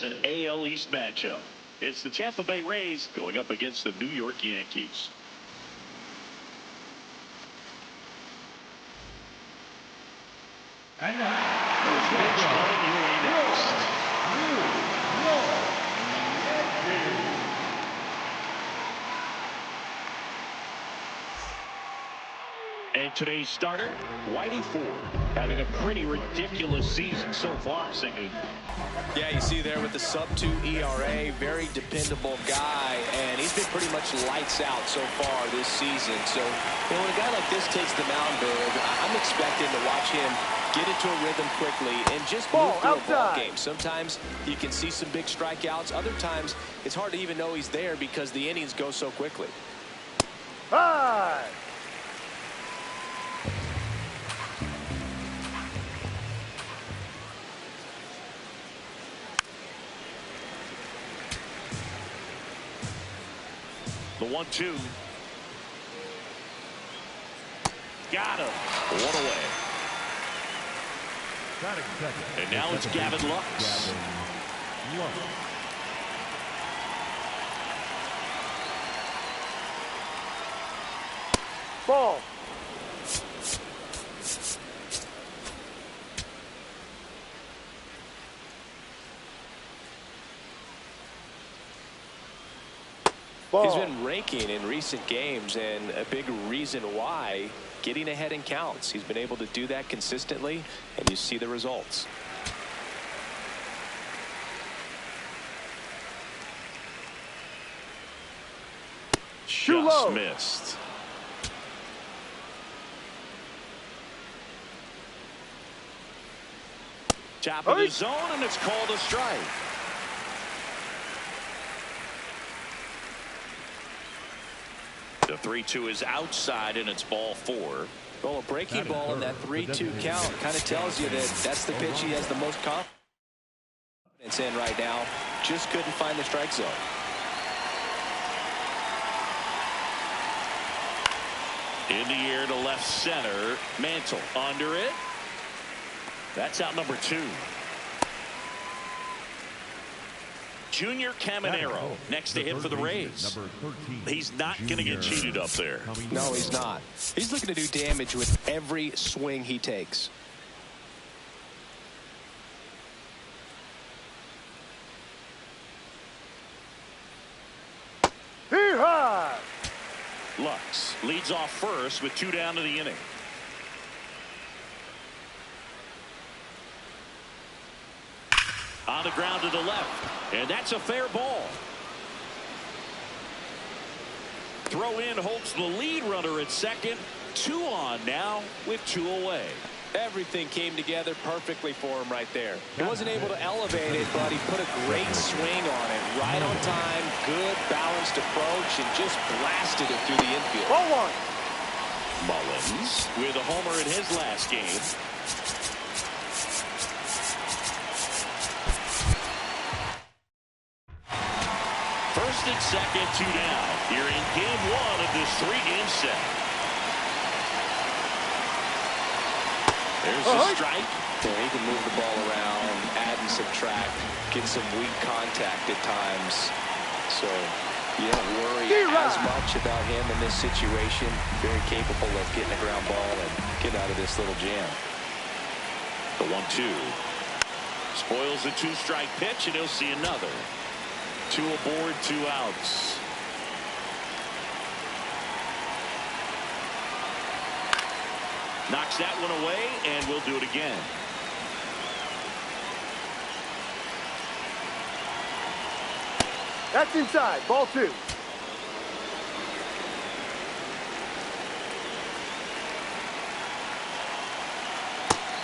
as an AL East matchup. It's the Tampa Bay Rays going up against the New York Yankees. And now, Pitch coming your way next. And today's starter, Whitey Ford, having a pretty ridiculous season so far, singing. Yeah, you see there with the sub-2 ERA, very dependable guy, and he's been pretty much lights out so far this season. So, when a guy like this takes the mound, Berg, I'm expecting to watch him get into a rhythm quickly and just move through a ball game. Sometimes you can see some big strikeouts. Other times, it's hard to even know he's there because the innings go so quickly. 5. The 1-2. Got him. One away. And now it's Gavin Lux. Ball. He's been raking in recent games, and a big reason why, getting ahead in counts. He's been able to do that consistently, and you see the results. Just missed. Top of the zone, and it's called a strike. The 3-2 is outside, and it's ball 4. Well, a breaking ball in that 3-2 count kind of tells you that that's the pitch he has the most confidence in right now. Just couldn't find the strike zone. In the air to left center. Mantle under it. That's out number 2. Junior Caminero next to him for the Rays. He's not going to get cheated up there. No, he's not. He's looking to do damage with every swing he takes. Lux leads off first with 2 down to the inning. On the ground to the left, and that's a fair ball. Throw in holds the lead runner at second. 2 on now with 2 away. Everything came together perfectly for him right there. He wasn't able to elevate it, but he put a great swing on it. Right on time, good balanced approach, and just blasted it through the infield. Ball 1. Mullins with a homer in his last game. First and second, 2 down. You're in game 1 of this 3-game set. There's a strike. Yeah, he can move the ball around, add and subtract, get some weak contact at times. So you don't worry as much about him in this situation. Very capable of getting a ground ball and getting out of this little jam. The 1-2. Spoils the 2-strike pitch, and he'll see another. 2 aboard, 2 outs. Knocks that one away, and we'll do it again. That's inside. Ball 2.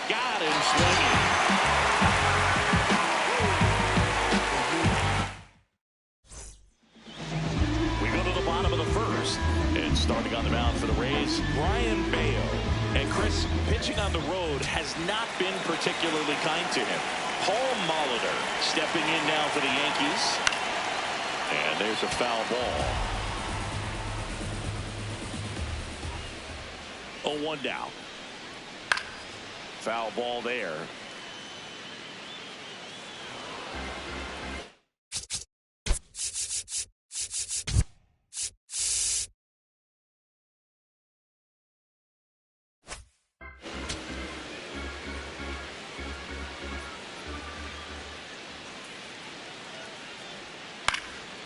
Got him swinging. We go to the bottom of the first, and starting on the mound for the Rays, Brian Bayo. And Chris, pitching on the road has not been particularly kind to him. Paul Molitor stepping in now for the Yankees. And there's a foul ball. 0-1 down. Foul ball there.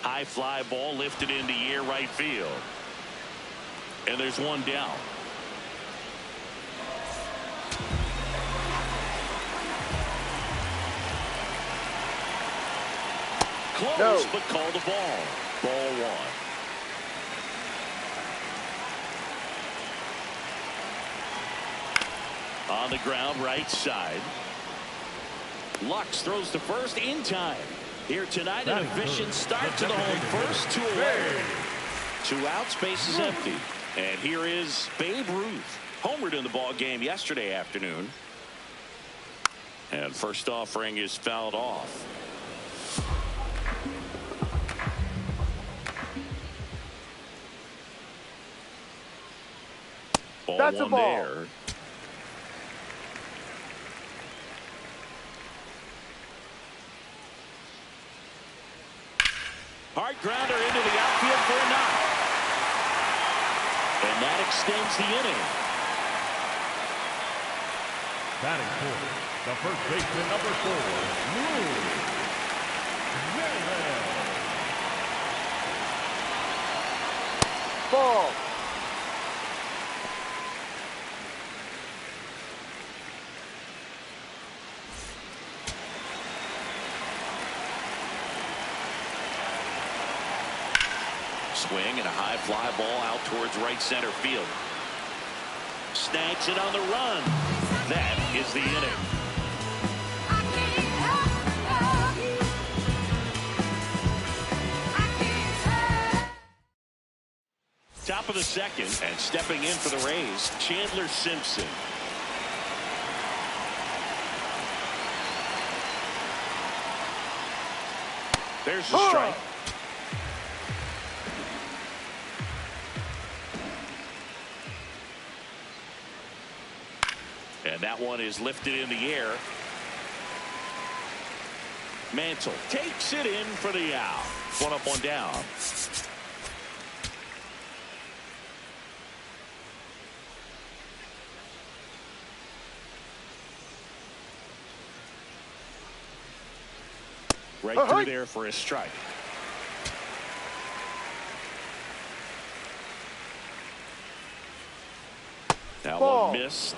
High fly ball lifted in the air right field. And there's one down. Close, no. But called the ball. Ball one. On the ground, right side. Lux throws to first in time. Here tonight, an efficient start to the home first. 2 away. 2 outs, base is empty. And here is Babe Ruth. Homered in the ball game yesterday afternoon. And first offering is fouled off. Ball That's a one ball. there. Hard grounder into the outfield for a knock. And that extends the inning. Batting fourth, the first baseman, number 4, Ball. Swing and a high fly ball out towards right center field. Snags it on the run. That is the inning. Top of the second, and stepping in for the Rays, Chandler Simpson. There's the strike. And that one is lifted in the air. Mantle takes it in for the out. 1 up, 1 down. Right through there for a strike. That one missed.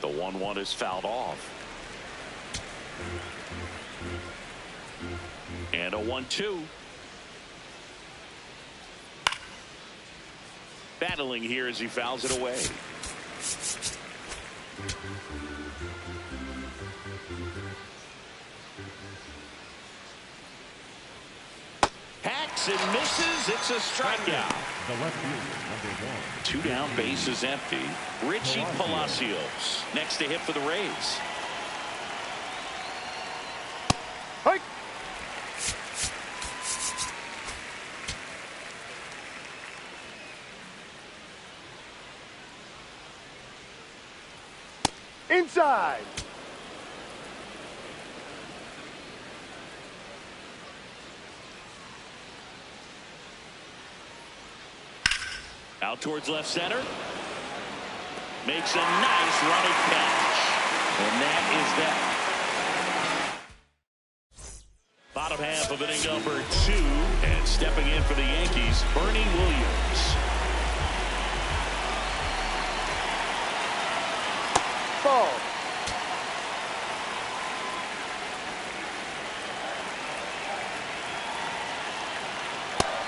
The 1-1 is fouled off. And a 1-2. Battling here as he fouls it away. Hacks and misses. It's a strikeout. the left fielder, number 1. 2 down, base is empty. Richie Palacios next to hit for the Rays. Hike. Inside. Out towards left center. Makes a nice running catch. And that is that. Bottom half of inning number 2. And stepping in for the Yankees, Bernie Williams. Ball.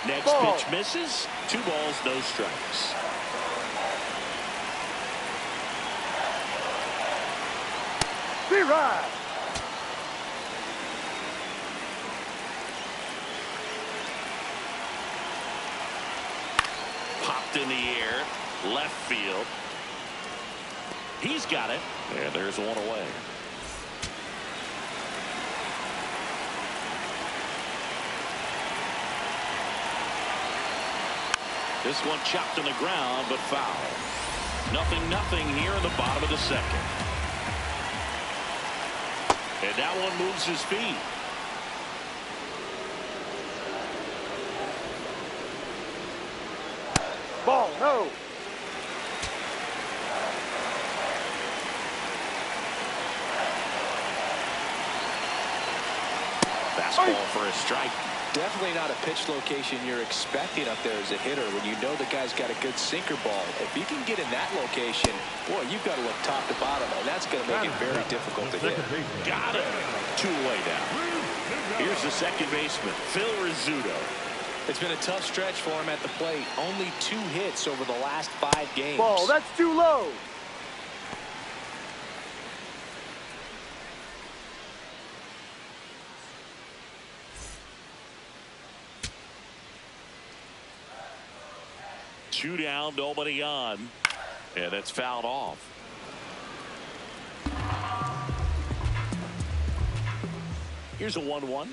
Next Ball. pitch misses. 2 balls, no strikes. B-Ride. Popped in the air. Left field. He's got it. And there's one away. This one chopped on the ground, but foul. 0-0 here in the bottom of the second. And that one moves his feet. Ball, no. fastball for a strike. Definitely not a pitch location you're expecting up there as a hitter when you know the guy's got a good sinker ball. If you can get in that location, boy, you've got to look top to bottom, and that's going to make it very difficult to hit. Got it. 2 away now. Here's the second baseman, Phil Rizzuto. It's been a tough stretch for him at the plate. Only 2 hits over the last 5 games. Ball, that's too low. Two down, nobody on, and that's fouled off. Here's a 1-1.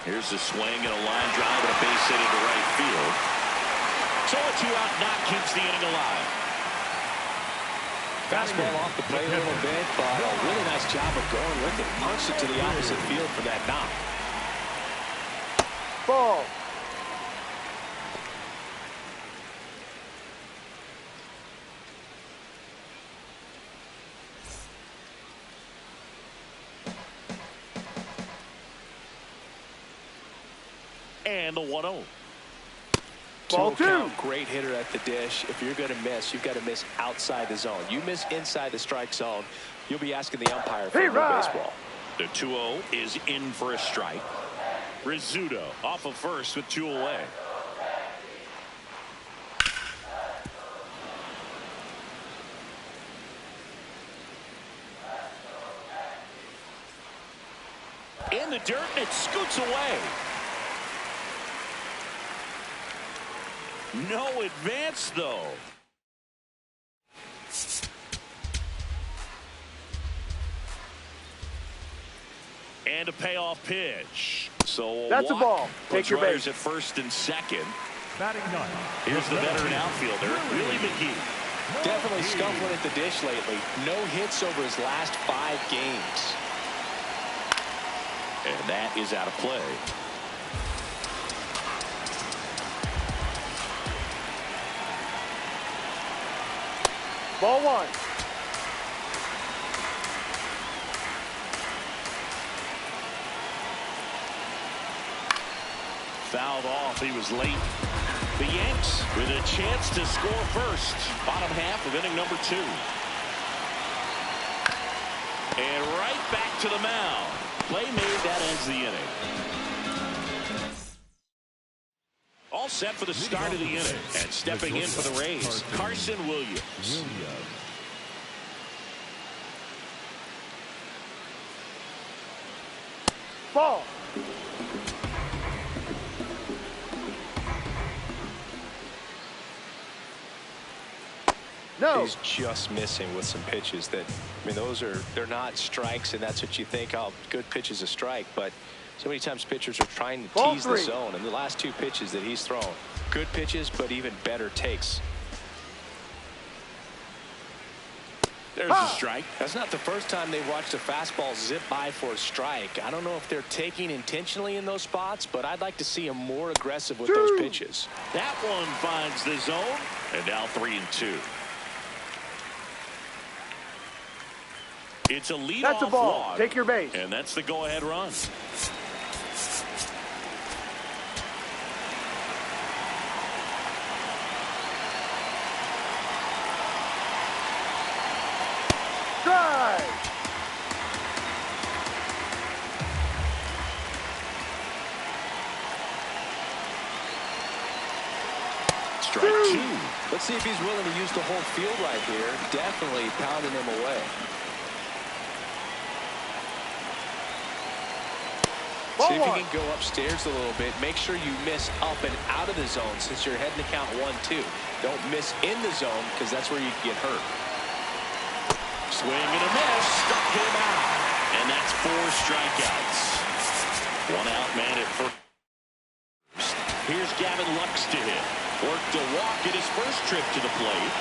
Here's the swing and a line drive and a base hit into right field. So a 2-out knock keeps the inning alive. Fastball off the plate a little bit, but a really nice job of going with it. Punched it to the opposite field for that knock. Ball. And the 1-0. Ball 2. Great hitter at the dish. If you're going to miss, you've got to miss outside the zone. You miss inside the strike zone, you'll be asking the umpire for a baseball. The 2-0 is in for a strike. Rizzuto off of first with 2 away. In the dirt, and it scoots away. No advance, though. And a payoff pitch. So that's a ball. Take your base. At first and second. Batting 9. Here's the veteran outfielder, Willie McGee. Definitely scuffling at the dish lately. No hits over his last 5 games. And that is out of play. Ball 1. Fouled off. He was late. The Yanks with a chance to score first. Bottom half of inning number 2. And right back to the mound. Play made, that ends the inning. All set for the start of the inning. And stepping in for the Rays, Carson Williams. Ball. No. He's just missing with some pitches that, I mean, they're not strikes, and that's what you think, oh, good pitch is a strike, but so many times pitchers are trying to tease the zone, and the last 2 pitches that he's thrown, good pitches, but even better takes. There's a strike. That's not the first time they've watched a fastball zip by for a strike. I don't know if they're taking intentionally in those spots, but I'd like to see them more aggressive with those pitches. That one finds the zone, and now 3-2. It's a leadoff That's a ball. walk. Take your base. And that's the go-ahead run. Drive. Strike 2. Let's see if he's willing to use the whole field right here. Definitely pounding him away. See if you can go upstairs a little bit. Make sure you miss up and out of the zone since you're heading to count 1-2. Don't miss in the zone because that's where you can get hurt. Swing and a miss. Struck him out. And that's 4 strikeouts. 1 out man at first. Here's Gavin Lux to hit. Worked a walk at his first trip to the plate.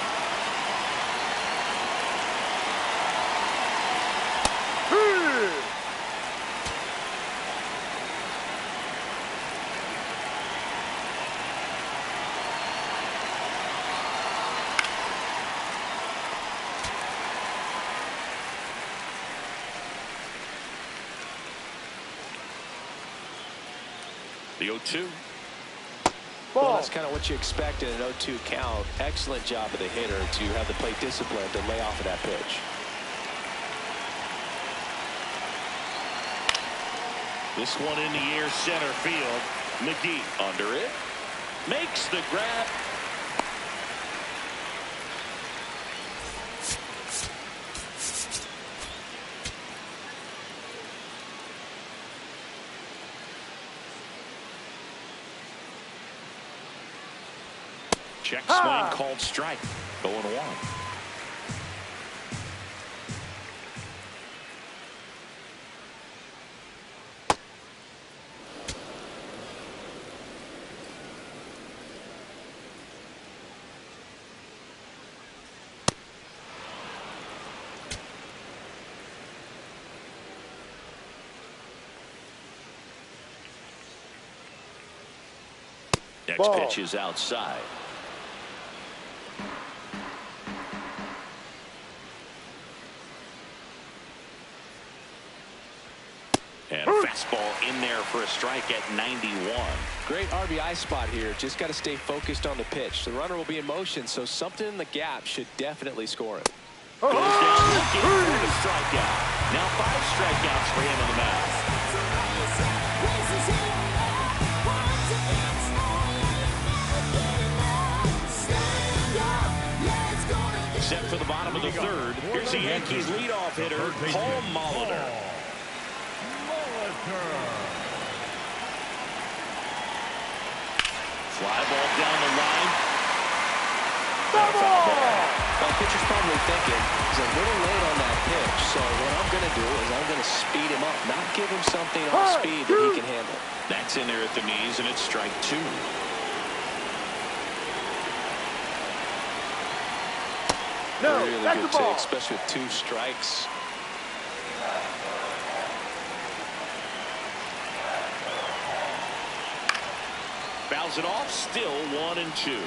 The 0-2. Well, Ball. that's kind of what you expect in an 0-2 count. Excellent job of the hitter to have the plate discipline to lay off of that pitch. This one in the air, center field. McGee under it. Makes the grab. Check swing called strike. 0-1. Next Ball. pitch is outside. And a fastball in there for a strike at 91. Great RBI spot here. Just got to stay focused on the pitch. The runner will be in motion, so something in the gap should definitely score it. Goes down looking for the strikeout. Now 5 strikeouts for him on the mound. Set for the bottom of the third. Here's the Yankees leadoff hitter, Paul Molitor. Fly ball down the line. Well, pitcher's probably thinking he's a little late on that pitch, so what I'm going to do is I'm going to speed him up, not give him something on speed that he can handle. That's in there at the knees, and it's strike 2. No, Really that's good the ball. take, especially with 2 strikes. Fouls it off, still 1-2.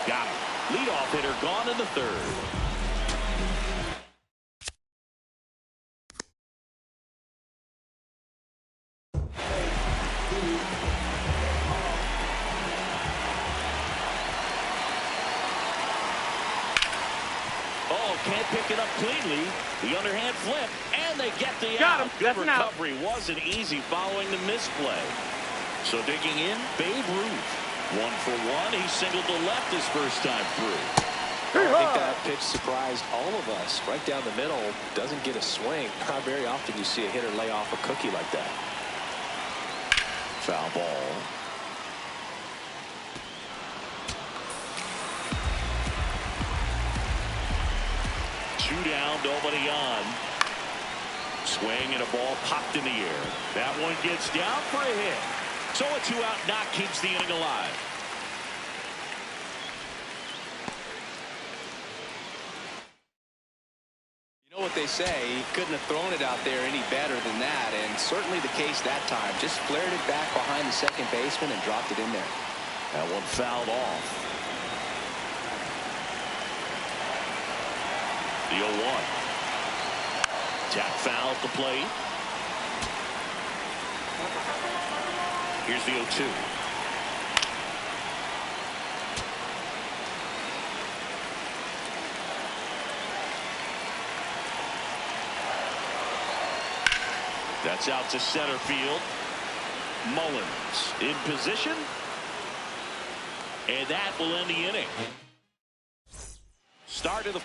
Got him. Leadoff hitter gone in the third. Can't pick it up cleanly. The underhand flip, and they get the Got out. him. Good That's an out. recovery. Wasn't easy following the misplay. So digging in, Babe Ruth. 1 for 1. He singled to left his first time through. I think that pitch surprised all of us. Right down the middle, doesn't get a swing. Not very often you see a hitter lay off a cookie like that. Foul ball. Two down, nobody on. Swing and a ball popped in the air. That one gets down for a hit. So a 2-out knock keeps the inning alive. You know what they say, he couldn't have thrown it out there any better than that, and certainly the case that time. Just flared it back behind the second baseman and dropped it in there. That one fouled off. The 0-1. Tap foul at the plate. Here's the 0-2. That's out to center field. Mullins in position. And that will end the inning. Start of the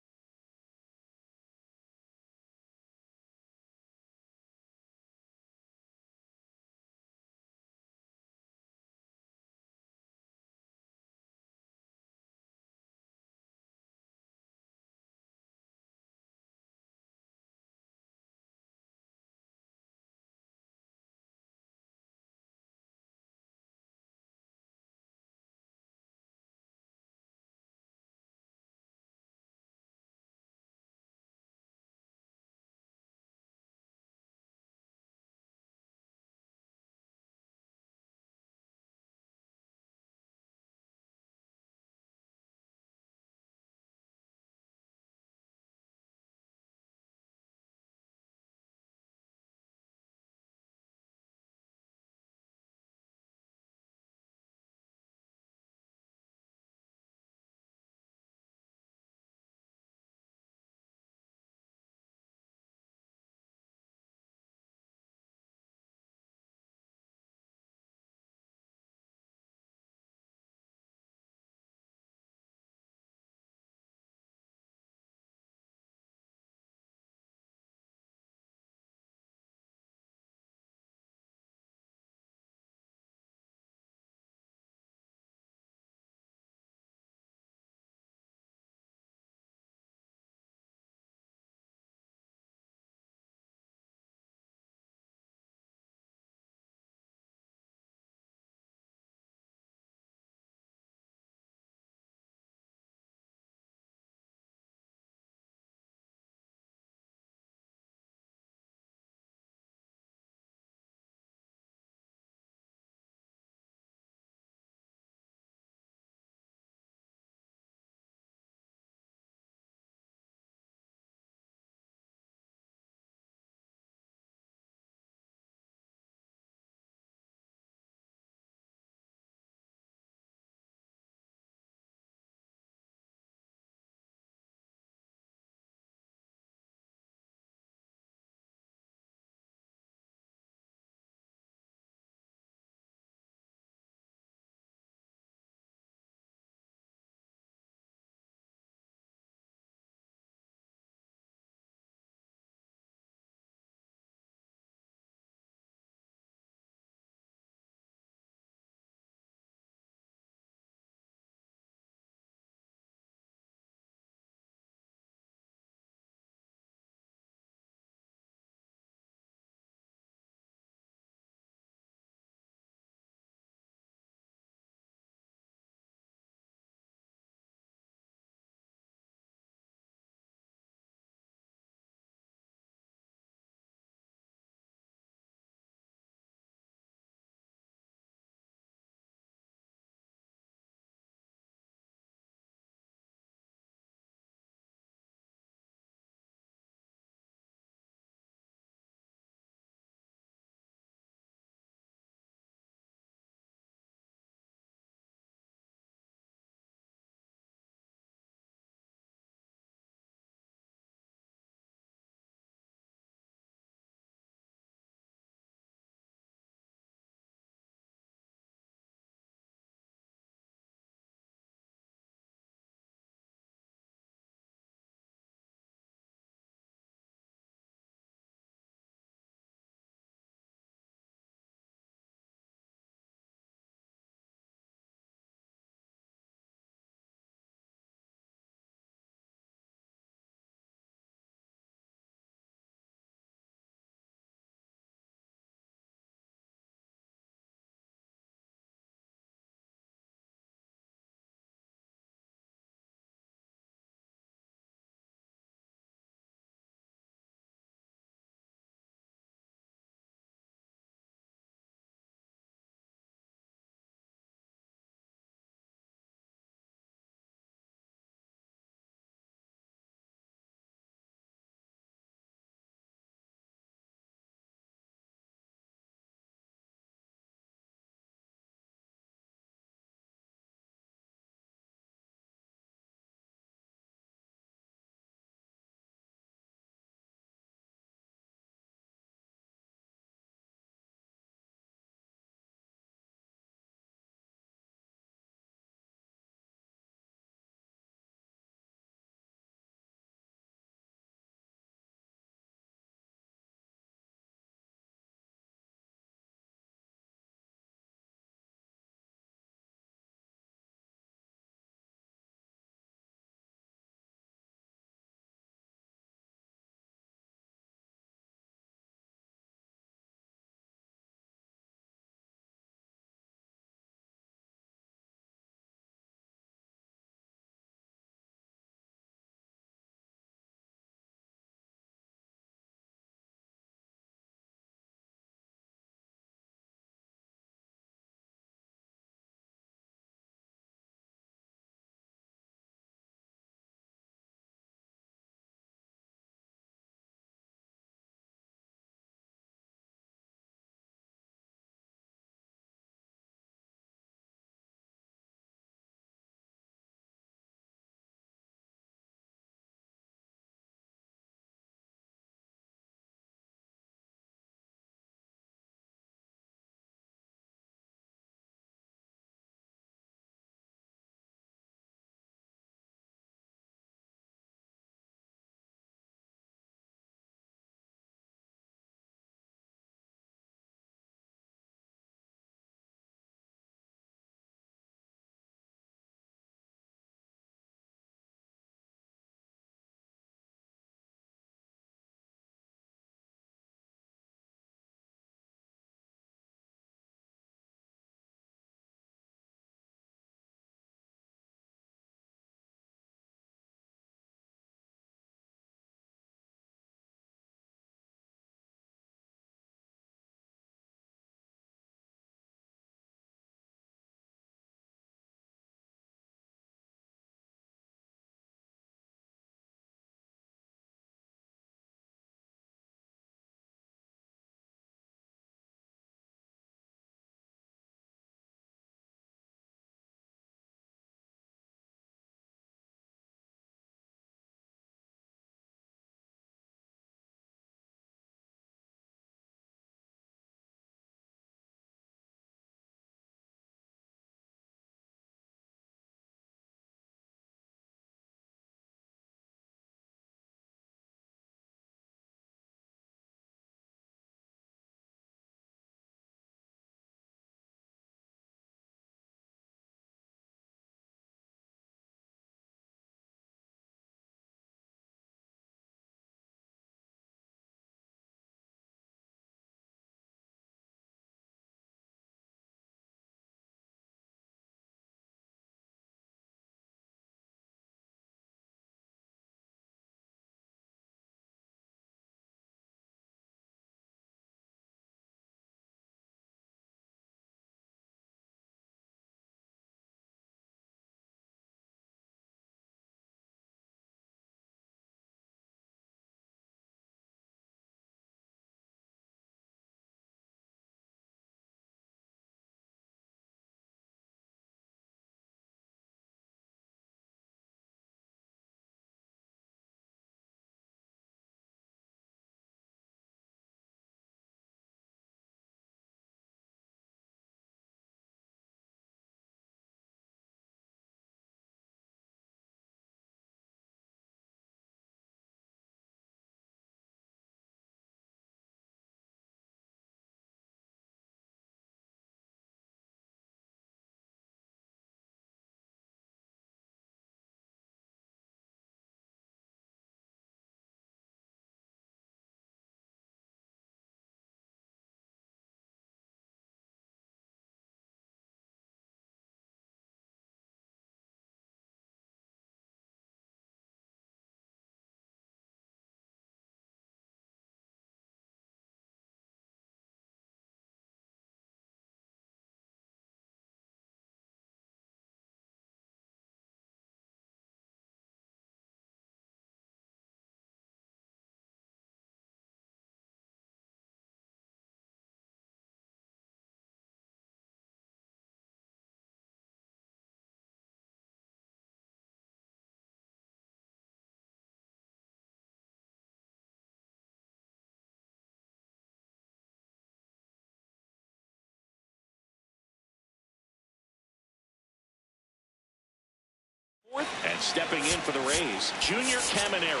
And stepping in for the Rays, Junior Caminero.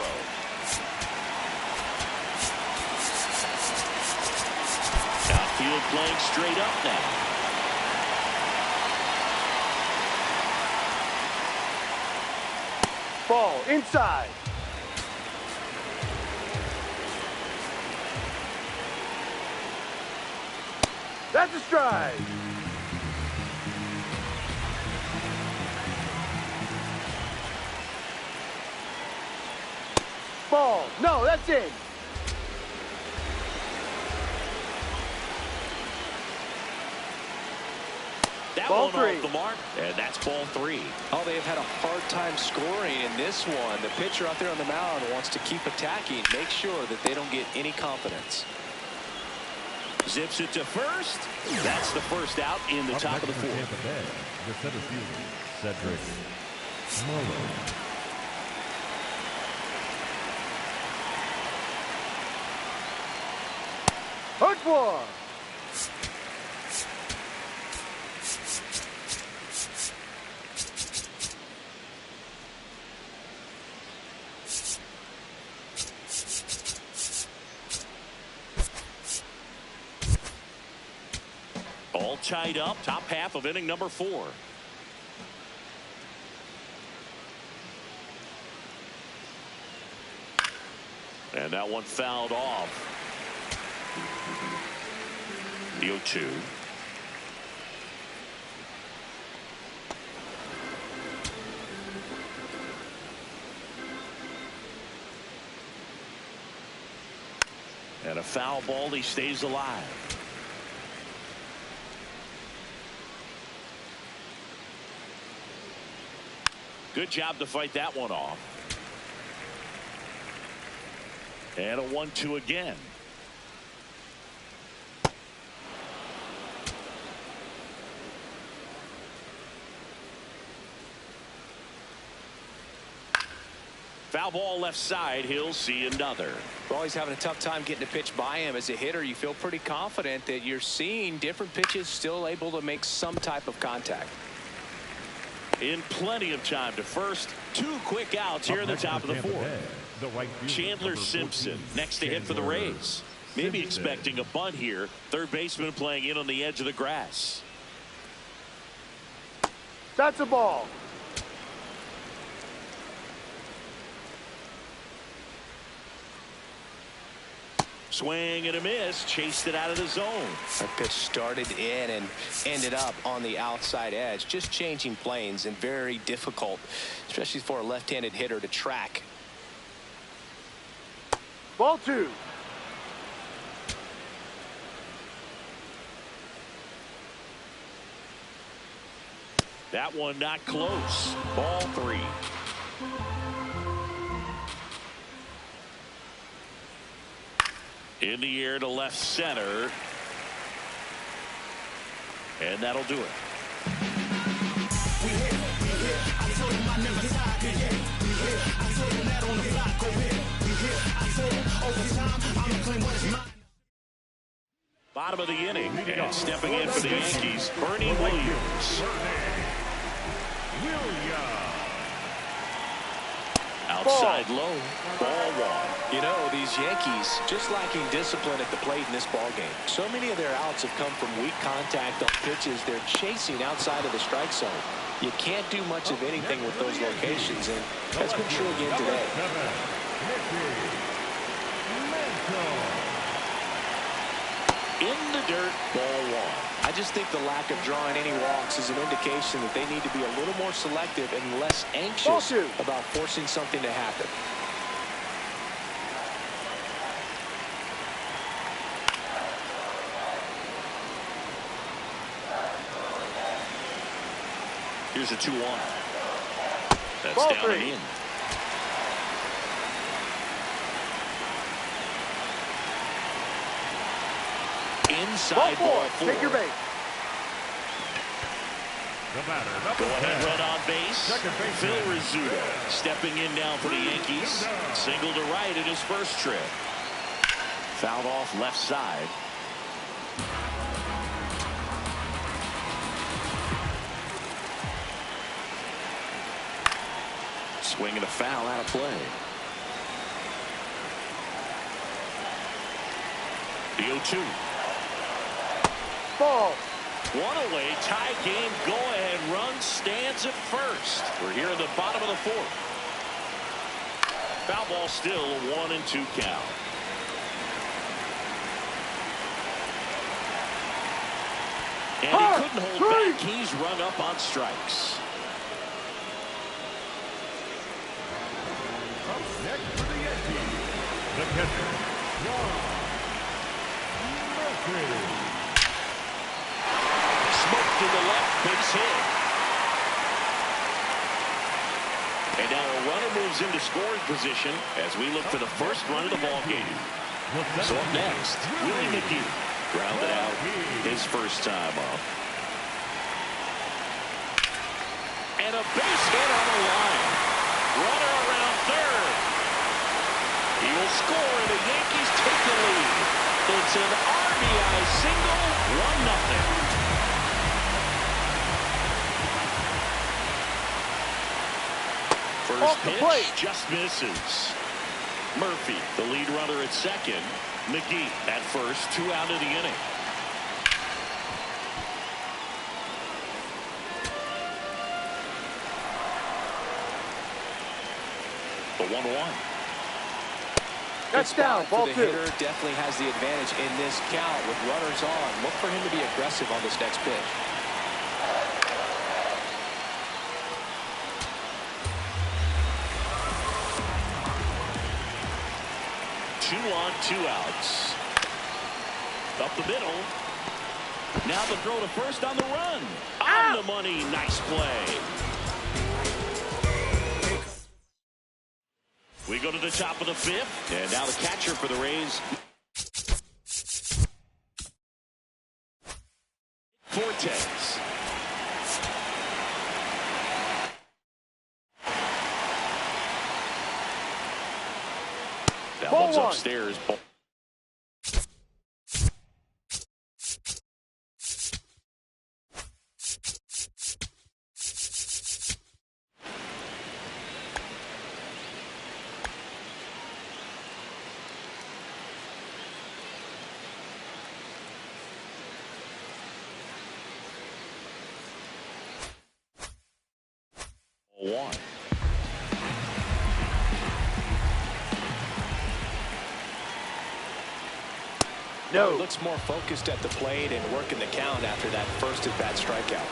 Outfield playing straight up now. Ball inside. That's a strike. Ball. No, that's in. That Ball one three. off the mark, and that's ball 3. Oh, they have had a hard time scoring in this one. The pitcher out there on the mound wants to keep attacking, make sure that they don't get any confidence. Zips it to first. That's the first out in the top of the 4th. The center fielder, Cedric Muller. Hook one. All tied up, top half of inning number 4. And that one fouled off. The 0-2. And a foul ball, he stays alive. Good job to fight that one off. And a 1-2 again. Foul ball left side. He'll see another. Well, he's having a tough time getting a pitch by him. As a hitter, you feel pretty confident that you're seeing different pitches still able to make some type of contact. In plenty of time to first. 2 quick outs here in the top of the 4th. Chandler Simpson next to hit for the Rays. Maybe expecting a bunt here. Third baseman playing in on the edge of the grass. That's a ball. Swing and a miss. Chased it out of the zone. That pitch started in and ended up on the outside edge. Just changing planes and very difficult, especially for a left-handed hitter, to track. Ball 2. That one not close. Ball 3. In the air to left center. And that'll do it. Bottom of the inning. And stepping in for the Yankees, Bernie Williams. Outside low. Ball 1. You know, these Yankees just lacking discipline at the plate in this ball game. So many of their outs have come from weak contact on pitches they're chasing outside of the strike zone. You can't do much of anything with those locations, and that's been true again today. In the dirt, ball 1. I just think the lack of drawing any walks is an indication that they need to be a little more selective and less anxious about forcing something to happen. Here's a 2-1. That's Ball down 3. and in. Inside Ball 4. 4. Take your base. Go ahead, run on base. Phil Rizzuto stepping in now for the Yankees. Single to right in his first trip. Fouled off left side. Swing and a foul out of play. The 0-2. Ball. One away, tie game, go-ahead run stands at first. We're here in the bottom of the fourth. Foul ball still, a 1-2 count. And he couldn't hold back. He's rung up on strikes. Up next for the Yankees, the catcher, Murphy. Smoked to the left, base hit. And now a runner moves into scoring position as we look for the first run of the ball game. So up next, Willie McGee grounded out his first time up. And a base hit on the line. Runner around third. He will score and the Yankees take the lead. It's an RBI single, 1-0. First pitch just misses. Murphy, the lead runner at second. McGee at first, 2 out of the inning. The 1-1. That's down. Ball the 2. hitter definitely has the advantage in this count with runners on. Look for him to be aggressive on this next pitch. Two on, 2 outs. Up the middle. Now the throw to first on the run. On the money. Nice play. We go to the top of the 5th. And now the catcher for the Rays, Fortes. That one's upstairs. One. No. He looks more focused at the plate and working the count after that first at-bat strikeout.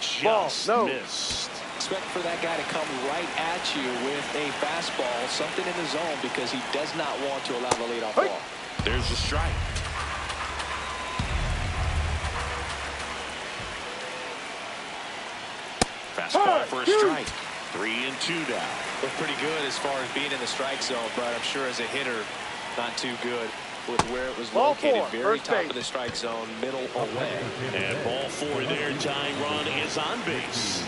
Just missed. Expect for that guy to come right at you with a fastball, something in the zone, because he does not want to allow the leadoff ball. There's the strike. Fastball for a strike. 3-2 down. Look pretty good as far as being in the strike zone, but I'm sure as a hitter, not too good with where it was located. Very top of the strike zone, middle away. And ball 4 there. Tying run is on base.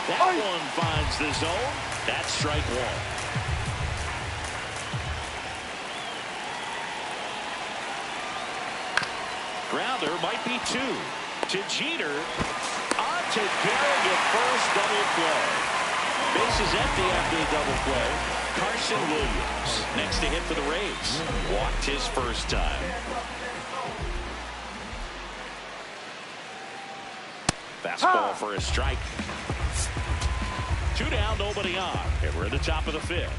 That one finds the zone. That's strike 1. Grounder might be 2. To Jeter. On to Gehrig at first, double play. Bases empty after the double play. Carson Williams next to hit for the Rays. Walked his first time. Fastball for a strike. 2 down, nobody on. And we're at the top of the 5th.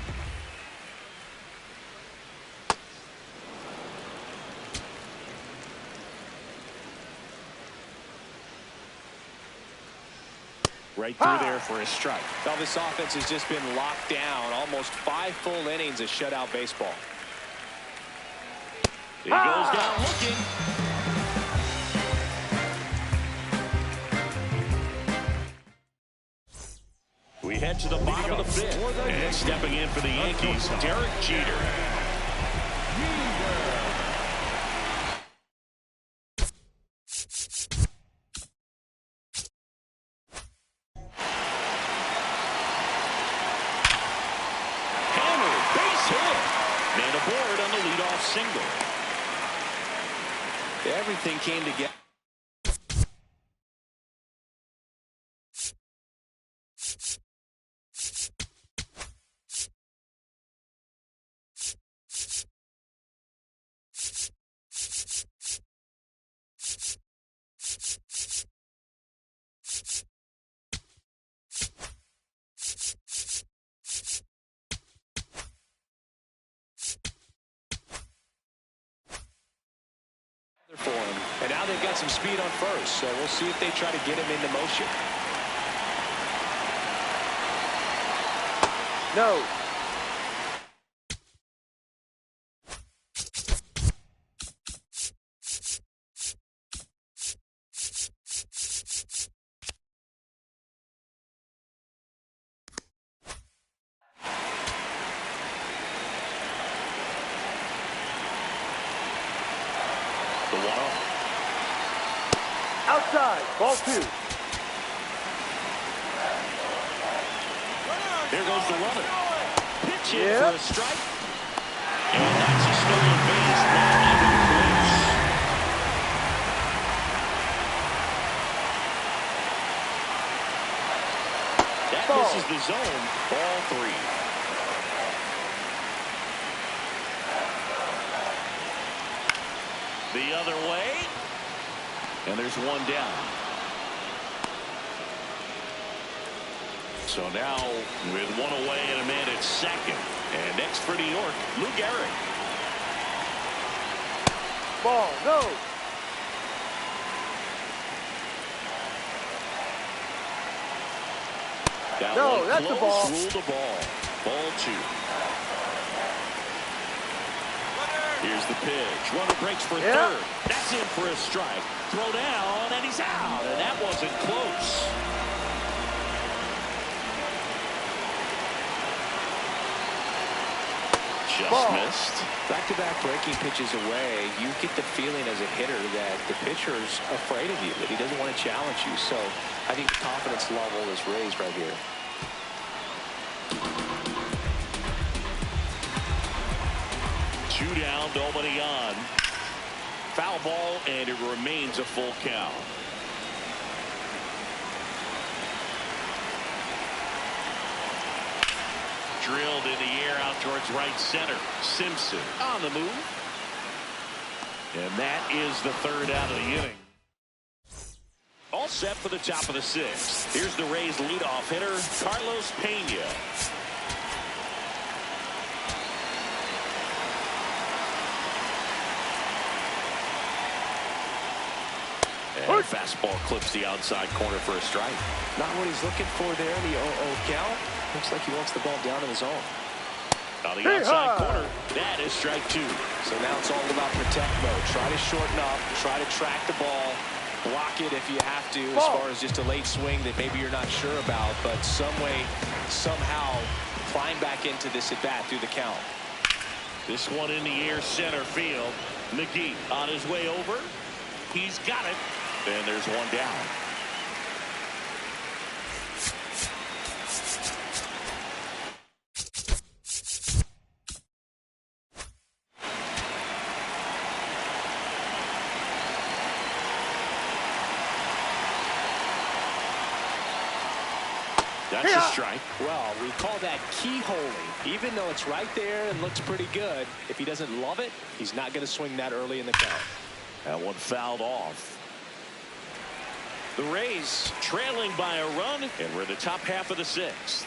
Right through there for a strike. Well, this offense has just been locked down. Almost 5 full innings of shutout baseball. He goes down looking. We head to the bottom of the fifth. And stepping in for the Yankees, Derek Jeter. Hammered, base hit. And aboard on the leadoff single. Everything came together. For him. And now they've got some speed on first, so we'll see if they try to get him into motion. No. The 1-0. Outside. Ball 2. There goes the runner. Pitch in Yep. for a strike. And that's a stolen base. Not even close. That Ball. misses the zone. Ball 3. The other way. And there's one down. So now with one away and a man at second. And next for New York, Lou Gehrig. Ball. No. That No, one that's the close, ball. ruled the ball. Ball 2. Here's the pitch. Runner breaks for third. That's in for a strike. Throw down, and he's out. And that wasn't close. Just Ball. missed. Back-to-back breaking pitches away, you get the feeling as a hitter that the pitcher's afraid of you, that he doesn't want to challenge you. So I think the confidence level is raised right here. Two down, nobody on. Foul ball, and it remains a full count. Drilled in the air out towards right center. Simpson on the move. And that is the third out of the inning. All set for the top of the sixth. Here's the Rays leadoff hitter, Carlos Pena. And fastball clips the outside corner for a strike. Not what he's looking for there in the 0-0 count. Looks like he wants the ball down in the zone. On the outside corner, that is strike 2. So now it's all about protect mode. Try to shorten up, try to track the ball, block it if you have to, as far as just a late swing that maybe you're not sure about, but some way, somehow climb back into this at bat through the count. This one in the air, center field. McGee on his way over. He's got it. And there's one down. That's a strike. Well, we call that keyholing. Even though it's right there and looks pretty good, if he doesn't love it, he's not going to swing that early in the count. That one fouled off. The Rays trailing by a run, and we're in the top half of the sixth.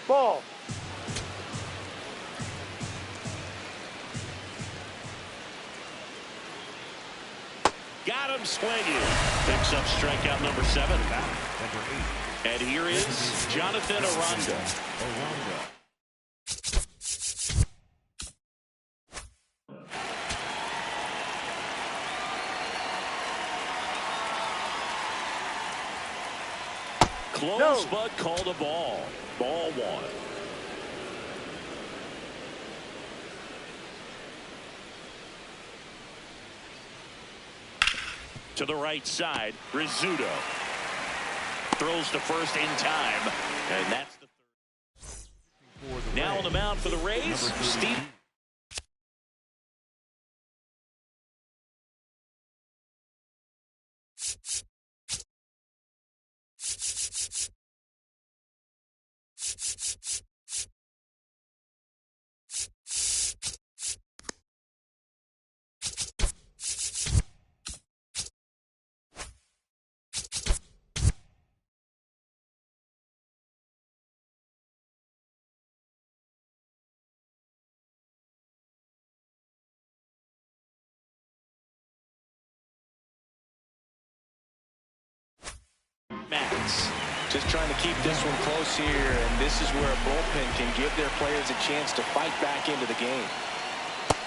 Ball. Got him swinging. Picks up strikeout number 7. And here is Jonathan Aranda. Close, No. but called a ball. Ball one. To the right side, Rizzuto throws to first in time, and that's the third. Now on the mound for the Rays, Steve. Just trying to keep this one close here, and this is where a bullpen can give their players a chance to fight back into the game.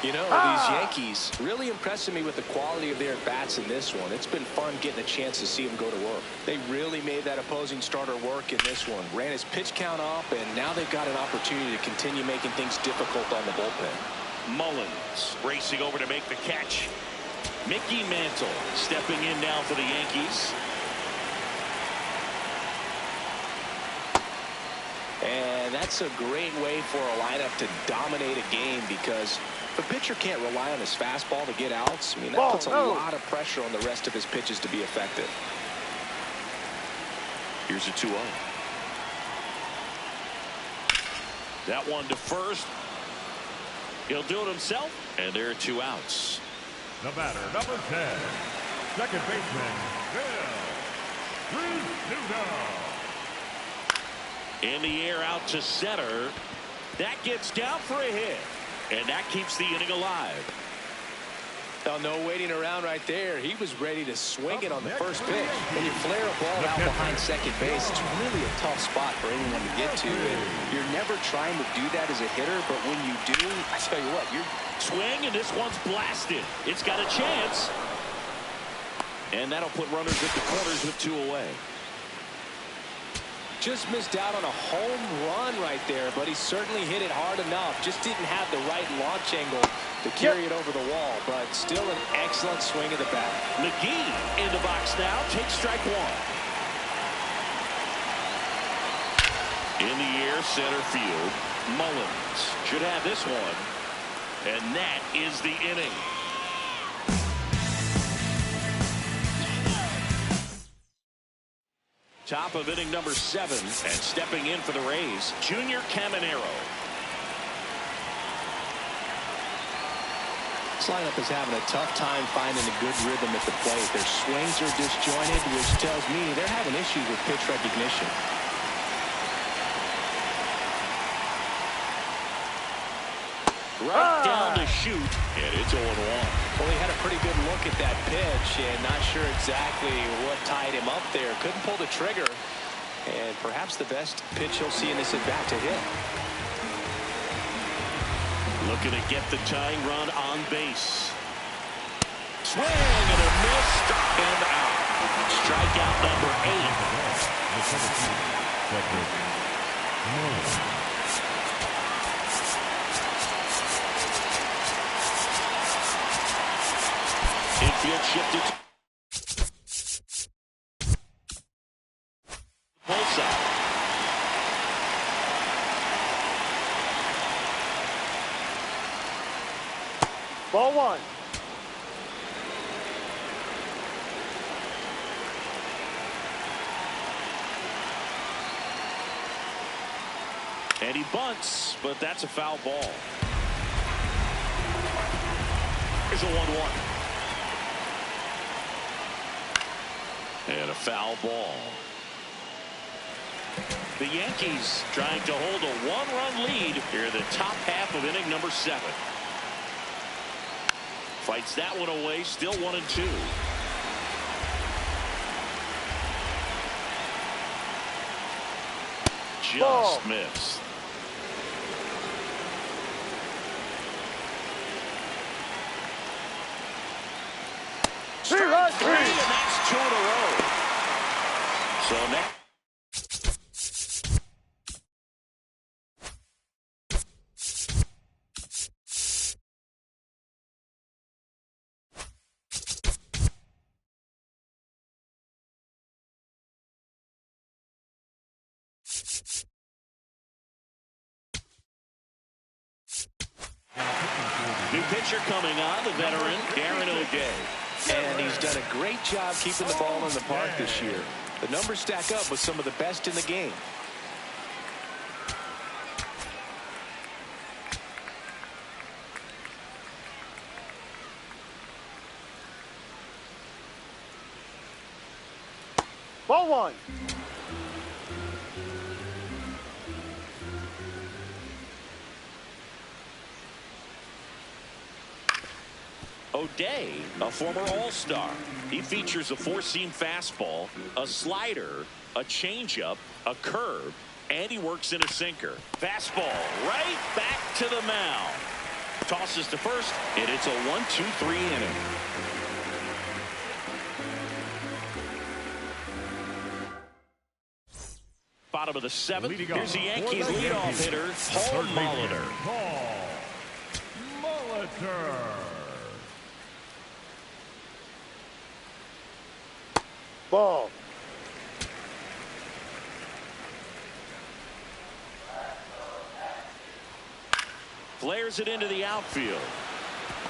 You know, these Yankees really impressing me with the quality of their bats in this one. It's been fun getting a chance to see them go to work. They really made that opposing starter work in this one. Ran his pitch count up, and now they've got an opportunity to continue making things difficult on the bullpen. Mullins racing over to make the catch. Mickey Mantle stepping in now for the Yankees. And that's a great way for a lineup to dominate a game, because if a pitcher can't rely on his fastball to get outs, I mean, that puts a lot of pressure on the rest of his pitches to be effective. Here's a 2-0. That one to first. He'll do it himself, and there are 2 outs. The batter, number 10, second baseman, Bill Rizzuto. In the air out to center. That gets down for a hit, and that keeps the inning alive. Now, no waiting around right there. He was ready to swing it on the first pitch. When you flare a ball out behind second base, it's really a tough spot for anyone to get to. And you're never trying to do that as a hitter, but when you do, I tell you what, you're swing, and this one's blasted. It's got a chance, and that'll put runners at the corners with 2 away. just missed out on a home run right there, but he certainly hit it hard enough. Just didn't have the right launch angle to carry it over the wall, but still an excellent swing of the bat. McGee in the box now, takes strike one. In the air, center field. Mullins should have this one, and that is the inning. Top of inning number 7, and stepping in for the Rays, Junior Caminero. This lineup is having a tough time finding a good rhythm at the plate. Their swings are disjointed, which tells me they're having issues with pitch recognition. Right down to shoot, and it's 0-1. Well, he had a pretty good look at that pitch, and not sure exactly what tied him up there. Couldn't pull the trigger, and perhaps the best pitch he'll see in this at-bat to hit. Looking to get the tying run on base. Swing and a miss, and out. Strikeout number 8. Infield shifted to pull side. Ball one. And he bunts, but that's a foul ball. Here's a 1-1. And a foul ball. The Yankees trying to hold a 1-run lead here in the top half of inning number 7. Fights that one away, still 1-2. Just missed. Strike 3, and that's 2 in a row. So next. New pitcher coming on, the veteran, Darren O'Day. And he's done a great job keeping the ball in the park this year. The numbers stack up with some of the best in the game. Ball one. O'Day, a former All-Star. He features a four-seam fastball, a slider, a changeup, a curve, and he works in a sinker. Fastball right back to the mound. Tosses to first, and it's a 1-2-3 inning. Bottom of the seventh. Here's the Yankees leadoff hitter, Paul Molitor. Paul Molitor. Ball. Flares it into the outfield.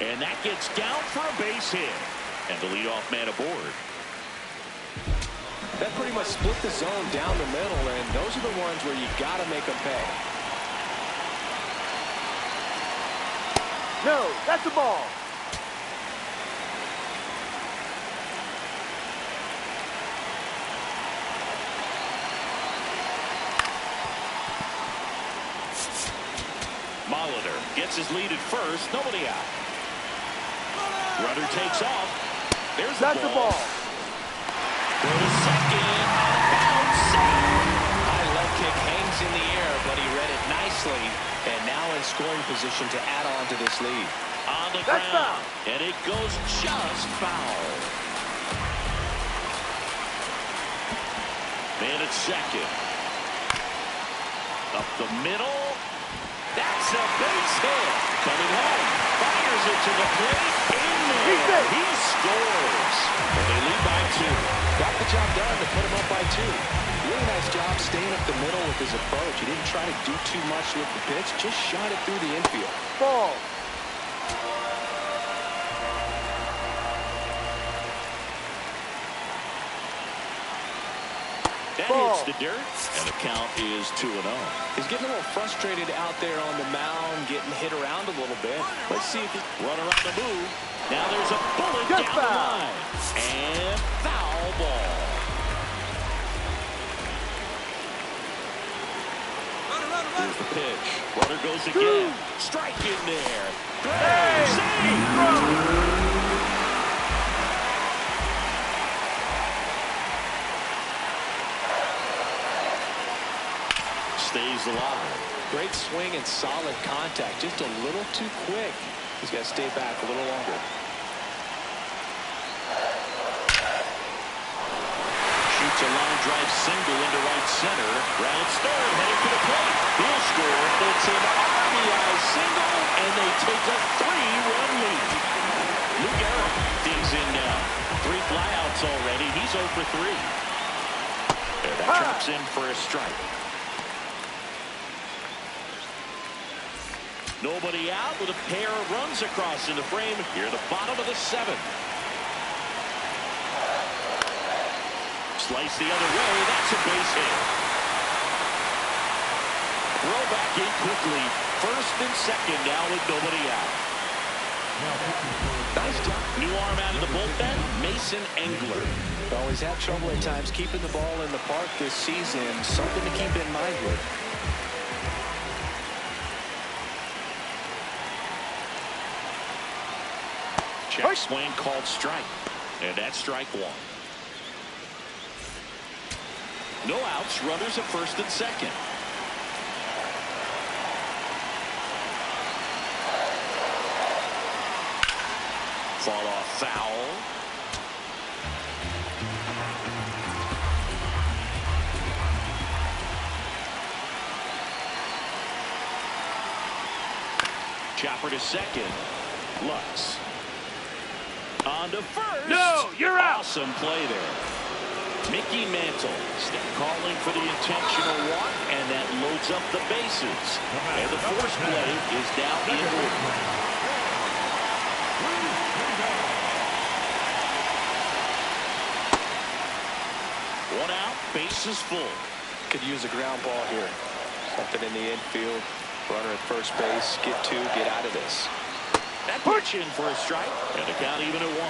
And that gets down for a base hit. And the leadoff man aboard. That pretty much split the zone down the middle, and those are the ones where you got to make them pay. No, that's a ball. Molitor gets his lead at first. Nobody out. Runner takes off. There's the ball. Go to second. Bounce. High leg kick hangs in the air, but he read it nicely. And now in scoring position to add on to this lead. On the That's ground. foul. And it goes just foul. Man at second. Up the middle. That's a base hit. Coming home. Fires it to the plate. In there. He scores. And they lead by 2. Got the job done to put him up by 2. Really nice job staying up the middle with his approach. He didn't try to do too much with the pitch. Just shot it through the infield. Ball. That hits the dirt, and the count is 2-0. He's getting a little frustrated out there on the mound, getting hit around a little bit. Let's see if he... Runner on the move. Now there's a bullet Just down foul. the line. And foul ball. Here's the pitch. Runner goes again. Strike in there. Save. Stays alive. Great swing and solid contact. Just a little too quick. He's got to stay back a little longer. Shoots a line drive single into right center. Rounds third, heading to the plate. He'll score. It's an RBI single, and they take a 3-run lead. Lou Gehrig digs in now. 3 flyouts already. He's 0 for 3. And that traps in for a strike. Nobody out with a pair of runs across in the frame here at the bottom of the 7th. Slice the other way. That's a base hit. Throw back in quickly. First and second now with nobody out. Nice job. New arm out of the bullpen, Mason Engler. Always had trouble at times keeping the ball in the park this season. Something to keep in mind with. Check swing called strike. And that's strike 1. No outs. Runners at first and second. Fall off foul. Chopper to second. Lutz. On to first. No, you're out. Awesome play there. Mickey Mantle calling for the intentional walk, and that loads up the bases. And the force play is now in order. bases full. Could use a ground ball here. Something in the infield. Runner at first base. Get two. Get out of this. That puts in for a strike. And the count even at 1.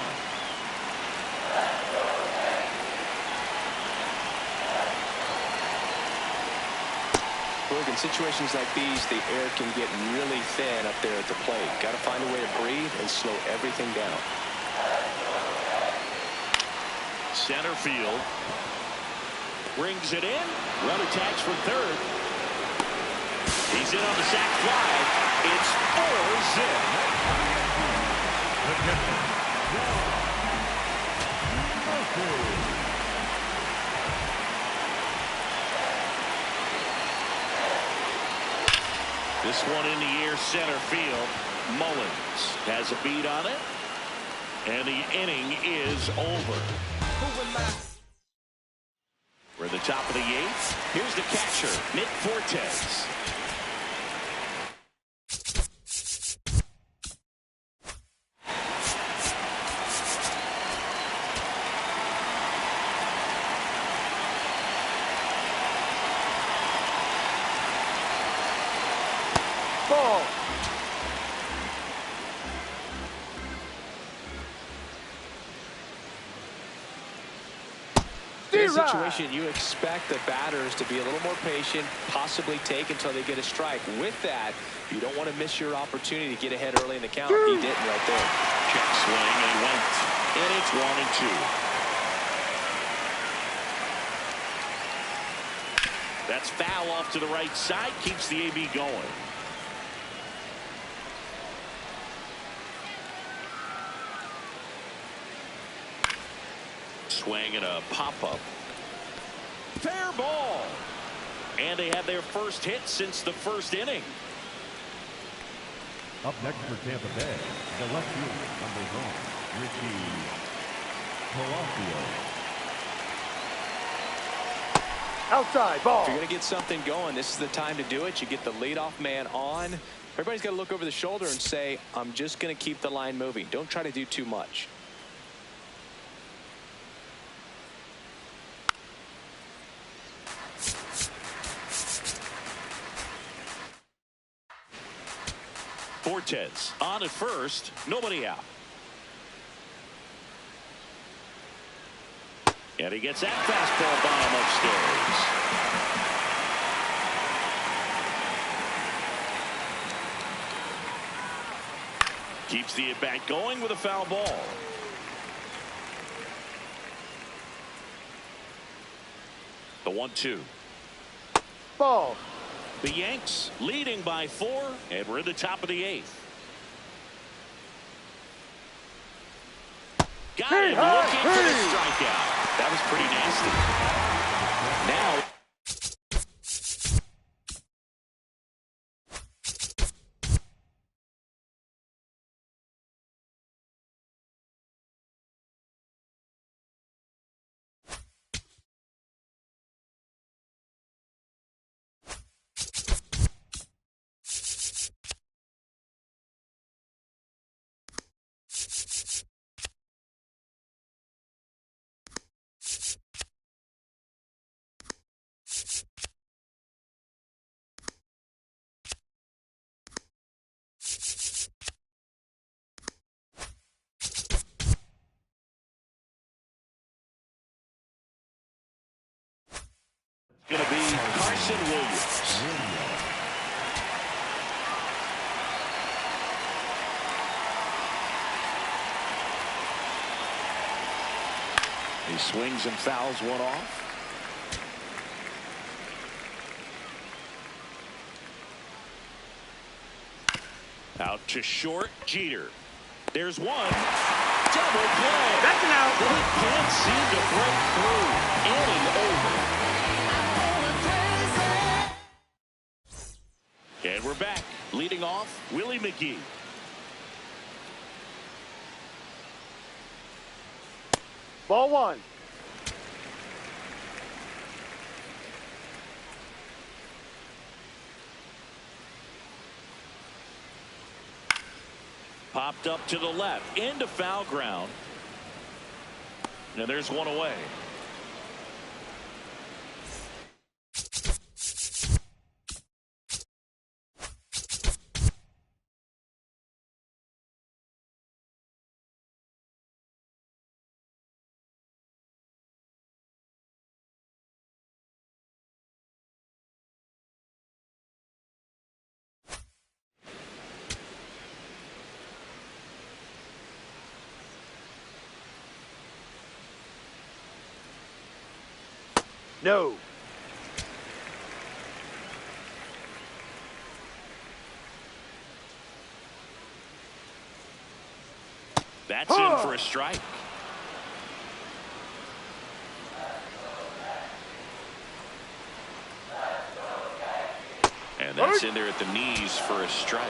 Look, in situations like these, the air can get really thin up there at the plate. Got to find a way to breathe and slow everything down. Center field. Brings it in. Runner tags for third. He's in on the sac fly. It's 4-zip. This one in the air, center field. Mullins has a beat on it. And the inning is over. We're at the top of the 8th. Here's the catcher, Nick Fortes. Ball. In this situation, you expect the batters to be a little more patient, possibly take until they get a strike. With that, you don't want to miss your opportunity to get ahead early in the count. He didn't right there. Check swing and went. And it's 1-2. That's foul off to the right side. Keeps the AB going. Swing and a pop-up. Fair ball. And they have their first hit since the first inning. Up next for Tampa Bay, the left fielder, number 1, Ricky Palacio. Outside, ball. If you're going to get something going, this is the time to do it. You get the leadoff man on. Everybody's got to look over the shoulder and say, I'm just going to keep the line moving. Don't try to do too much. Fortes on at first, nobody out. And he gets that fastball bomb upstairs. Keeps the at-bat going with a foul ball. The 1-2. Ball. The Yanks leading by 4, and we're at the top of the 8th. Got him looking for the strikeout. That was pretty nasty. Now going to be Carson Williams. He swings and fouls one off. Out to short, Jeter. There's one. Double play. That's an out. But he can't seem to break through. Inning over. And we're back. Leading off, Willie McGee. Ball 1. Popped up to the left into foul ground. And there's one away. No. That's in for a strike. And that's in there at the knees for a strike.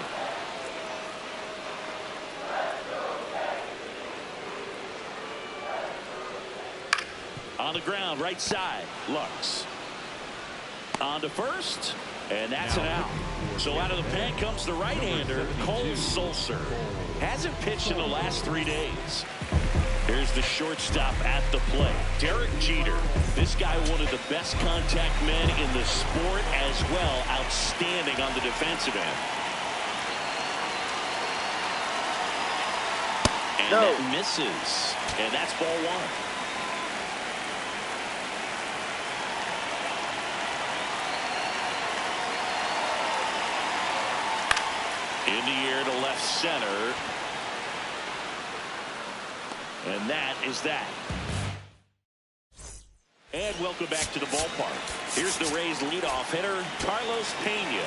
On the ground, right side, Lux. On to first, and that's an out. So out of the pen comes the right-hander, Cole Sulser. Hasn't pitched in the last 3 days. Here's the shortstop at the plate, Derek Jeter. This guy, one of the best contact men in the sport as well. Outstanding on the defensive end. And that misses. And that's ball one. In the air to left center. And that is that. And welcome back to the ballpark. Here's the Rays leadoff hitter, Carlos Pena.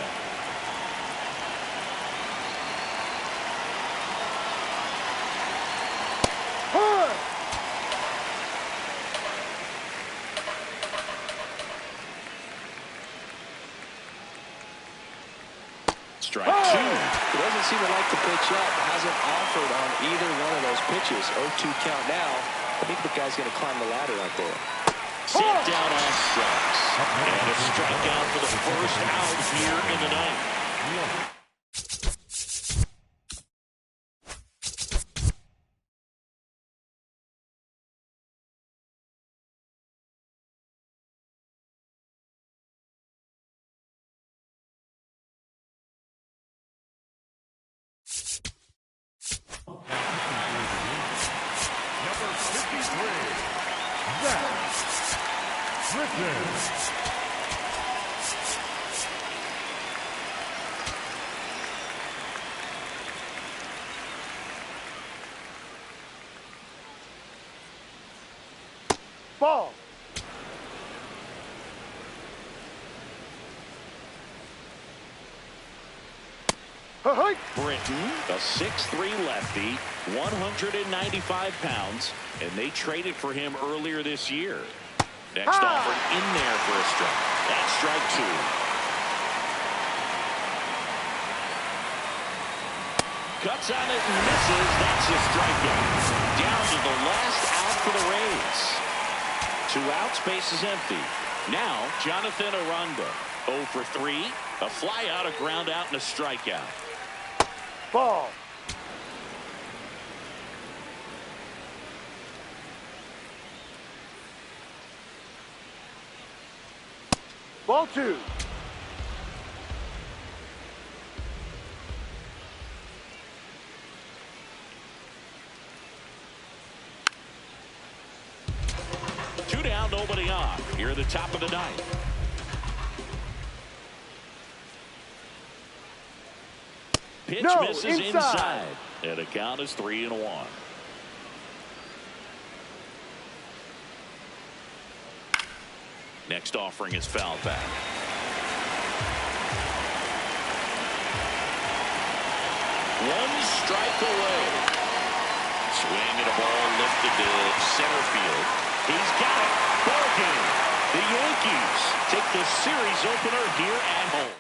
Strike two. He doesn't seem to like the pitch up. Hasn't offered on either one of those pitches. 0-2 count now. I think the guy's going to climb the ladder out there. Sit down on strikes. And a strikeout for the first out here in the ninth. Ball. Britton, a 6'3" lefty, 195 pounds, and they traded for him earlier this year. Next offer in there for a strike. That's strike two. Cuts on it and misses. That's a strikeout. Down to the last out for the Rays. 2 outs, base is empty. Now, Jonathan Aranda, 0 for 3. A fly out, a ground out, and a strikeout. Ball. Ball two. Two down, nobody on. Here at the top of the ninth. Pitch misses inside. And the count is 3-1. Next offering is fouled back. One strike away. Swing and a ball lifted to center field. He's got it. Ball game. The Yankees take the series opener here at home.